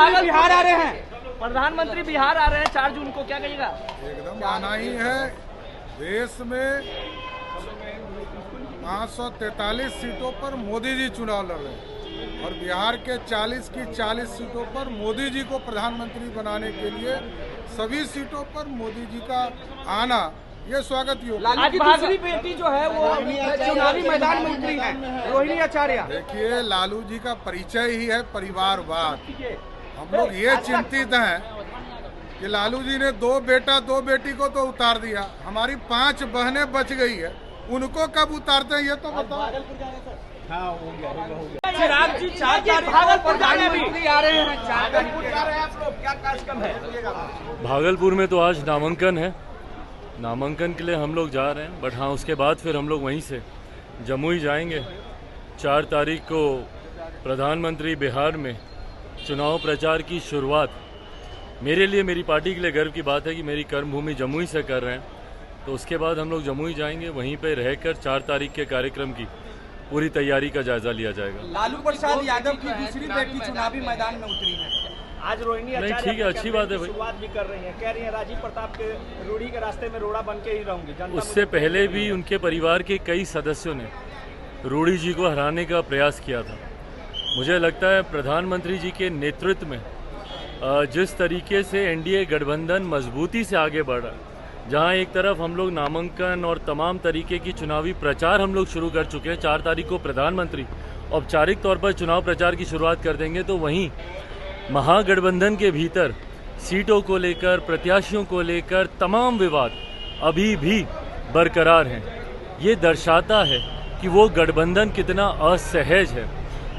प्रधानमंत्री बिहार आ रहे हैं, प्रधानमंत्री बिहार आ रहे हैं 4 जून को, क्या कहिएगा? एकदम आना ही है। देश में 543 सीटों पर मोदी जी चुनाव लड़ रहे हैं और बिहार के 40 की 40 सीटों पर मोदी जी को प्रधानमंत्री बनाने के लिए सभी सीटों पर मोदी जी का आना ये स्वागत योग्य। आज दूसरी बेटी जो है वो चुनावी मैदान में उतरी है, रोहिणी आचार्य। देखिए, लालू जी का परिचय ही है परिवारवाद। हम लोग ये चिंतित हैं कि लालू जी ने 2 बेटा 2 बेटी को तो उतार दिया, हमारी 5 बहनें बच गई है, उनको कब उतारते हैं ये तो बताओ। चिराग जी 4 तारीख भागलपुर जाने भी आ रहे हैं, भागलपुर जा रहे हैं आप लोग, क्या कार्यक्रम है? भागलपुर में तो आज नामांकन है, नामांकन के लिए हम लोग जा रहे हैं। बट हाँ, उसके बाद फिर हम लोग वहीं से जमुई जाएंगे। 4 तारीख को प्रधानमंत्री बिहार में चुनाव प्रचार की शुरुआत मेरे लिए, मेरी पार्टी के लिए गर्व की बात है कि मेरी कर्मभूमि जमुई से कर रहे हैं। तो उसके बाद हम लोग जमुई जाएंगे, वहीं पे रहकर 4 तारीख के कार्यक्रम की पूरी तैयारी का जायजा लिया जाएगा। लालू प्रसाद यादव की दूसरी बेटी चुनावी मैदान में उतरी है, आज रोहिणी आचार्य ठीक है, अच्छी बात है भाई। शुरुआत भी कर रही है, कह रही है राजीव प्रताप के रूढ़ी के रास्ते में रोड़ा बन के ही रहूंगी। उससे पहले भी उनके परिवार के कई सदस्यों ने रूढ़ी जी को हराने का प्रयास किया था। मुझे लगता है प्रधानमंत्री जी के नेतृत्व में जिस तरीके से एनडीए गठबंधन मजबूती से आगे बढ़ रहा है, जहां एक तरफ हम लोग नामांकन और तमाम तरीके की चुनावी प्रचार हम लोग शुरू कर चुके हैं, 4 तारीख को प्रधानमंत्री औपचारिक तौर पर चुनाव प्रचार की शुरुआत कर देंगे, तो वहीं महागठबंधन के भीतर सीटों को लेकर, प्रत्याशियों को लेकर तमाम विवाद अभी भी बरकरार हैं। ये दर्शाता है कि वो गठबंधन कितना असहज है।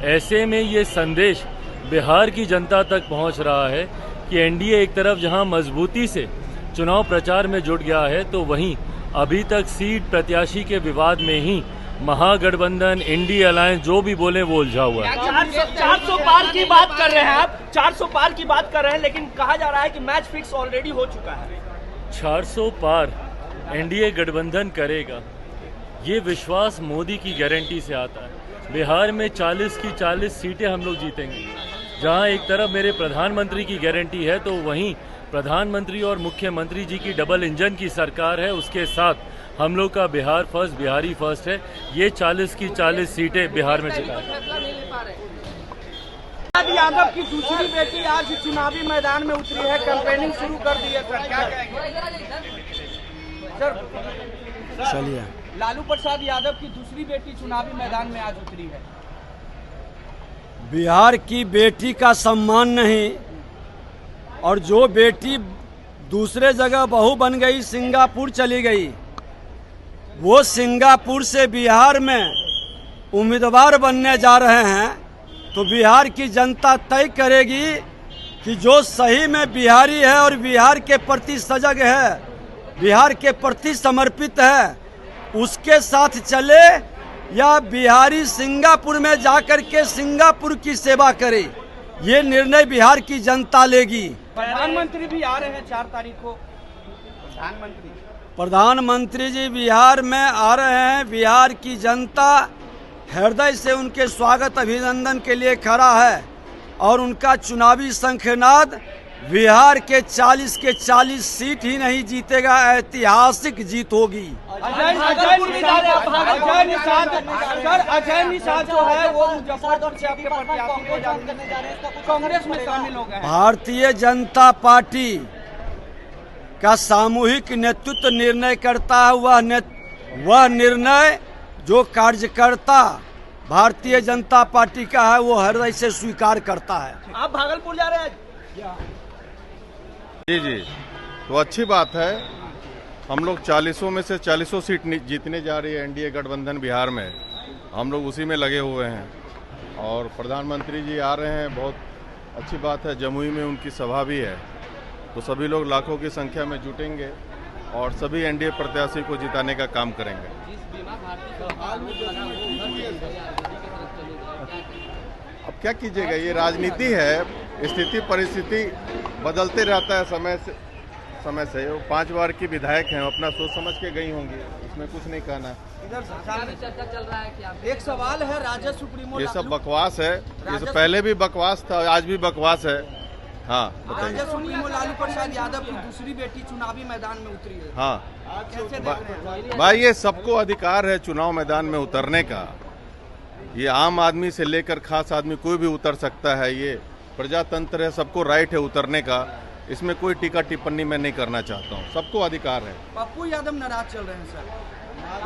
ऐसे में ये संदेश बिहार की जनता तक पहुंच रहा है कि एनडीए एक तरफ जहां मजबूती से चुनाव प्रचार में जुट गया है, तो वहीं अभी तक सीट प्रत्याशी के विवाद में ही महागठबंधन, इंडी अलायंस जो भी बोले वो उलझा हुआ है। 400 पार की बात कर रहे हैं आप, 400 पार की बात कर रहे हैं, लेकिन कहा जा रहा है कि मैच फिक्स ऑलरेडी हो चुका है। 400 पार एनडीए गठबंधन करेगा, ये विश्वास मोदी की गारंटी से आता है। बिहार में 40 की 40 सीटें हम लोग जीतेंगे। जहां एक तरफ मेरे प्रधानमंत्री की गारंटी है, तो वहीं प्रधानमंत्री और मुख्यमंत्री जी की डबल इंजन की सरकार है, उसके साथ हम लोग का बिहार फर्स्ट, बिहारी फर्स्ट है। ये 40 की 40 सीटें बिहार में जिताएंगे। यादव की दूसरी बेटी आज चुनावी मैदान में उतरी है, कैंपेनिंग शुरू कर दी है सर, क्या कहेंगे सर? चलिए, लालू प्रसाद यादव की दूसरी बेटी चुनावी मैदान में आज उतरी है। बिहार की बेटी का सम्मान नहीं, और जो बेटी दूसरे जगह बहू बन गई, सिंगापुर चली गई, वो सिंगापुर से बिहार में उम्मीदवार बनने जा रहे हैं, तो बिहार की जनता तय करेगी कि जो सही में बिहारी है और बिहार के प्रति सजग है, बिहार के प्रति समर्पित है, उसके साथ चले, या बिहारी सिंगापुर में जाकर के सिंगापुर की सेवा करे। ये निर्णय बिहार की जनता लेगी। प्रधानमंत्री भी आ रहे हैं 4 तारीख को, प्रधानमंत्री जी बिहार में आ रहे हैं। बिहार की जनता हृदय से उनके स्वागत अभिनंदन के लिए खड़ा है, और उनका चुनावी शंखनाद बिहार के 40 के 40 सीट ही नहीं जीतेगा, ऐतिहासिक जीत होगी। अजय निषाद जो है वो मुजफ्फरपुर से आपके प्रत्याशी को करने जा रहे हैं, कांग्रेस में शामिल हो गए हैं। भारतीय जनता पार्टी का सामूहिक नेतृत्व निर्णय करता है। वह निर्णय जो कार्यकर्ता भारतीय जनता पार्टी का है, वो हृदय से स्वीकार करता है। आप भागलपुर जा रहे हैं? जी, तो अच्छी बात है। हम लोग 40 में से 40 सीट जीतने जा रही है एनडीए गठबंधन बिहार में, हम लोग उसी में लगे हुए हैं। और प्रधानमंत्री जी आ रहे हैं, बहुत अच्छी बात है। जमुई में उनकी सभा भी है, तो सभी लोग लाखों की संख्या में जुटेंगे और सभी एनडीए प्रत्याशी को जिताने का काम करेंगे। अब क्या कीजिएगा, ये राजनीति है, स्थिति परिस्थिति बदलते रहता है समय से। वो 5 बार की विधायक हैं, अपना सोच समझ के गई होंगी, इसमें कुछ नहीं कहना। इधर सरकार में चर्चा चल रहा है कि एक सवाल है, राजद सुप्रीमो ये सब बकवास है। ये सब पहले भी बकवास था, आज भी बकवास है। हाँ बताइए। राजद सुप्रीमो लालू प्रसाद यादव की दूसरी बेटी चुनावी मैदान में उतरी है। हाँ कैसे देख रहे हैं? भाई, ये सबको अधिकार है चुनाव मैदान में उतरने का। ये आम आदमी से लेकर खास आदमी कोई भी उतर सकता है। ये प्रजातंत्र है, सबको राइट है उतरने का। इसमें कोई टीका टिप्पणी मैं नहीं करना चाहता हूँ, सबको अधिकार है। पप्पू यादव नाराज चल रहे हैं सर,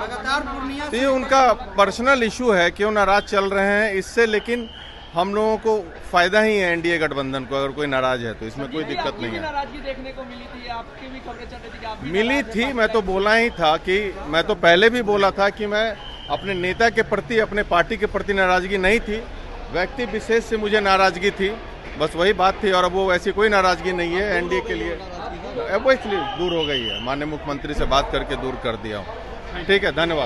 लगातार पूर्णिया तो ये उनका पर्सनल इशू है, क्यों नाराज चल रहे हैं इससे, लेकिन हम लोगों को फायदा ही है एनडीए गठबंधन को। अगर कोई नाराज है तो इसमें कोई दिक्कत नहीं है। नाराजगी देखने को मिली थी, आपकी भी खबरें चल रही थी कि आप भी मिली थी, मैं तो बोला ही था कि मैं तो पहले भी बोला था कि मैं अपने नेता के प्रति, अपने पार्टी के प्रति नाराजगी नहीं थी, व्यक्ति विशेष से मुझे नाराजगी थी, बस वही बात थी। और अब वो ऐसी कोई नाराजगी नहीं है एनडीए के लिए, अब वो इसलिए दूर हो गई है। माननीय मुख्यमंत्री से बात करके दूर कर दिया हूँ। ठीक है, धन्यवाद।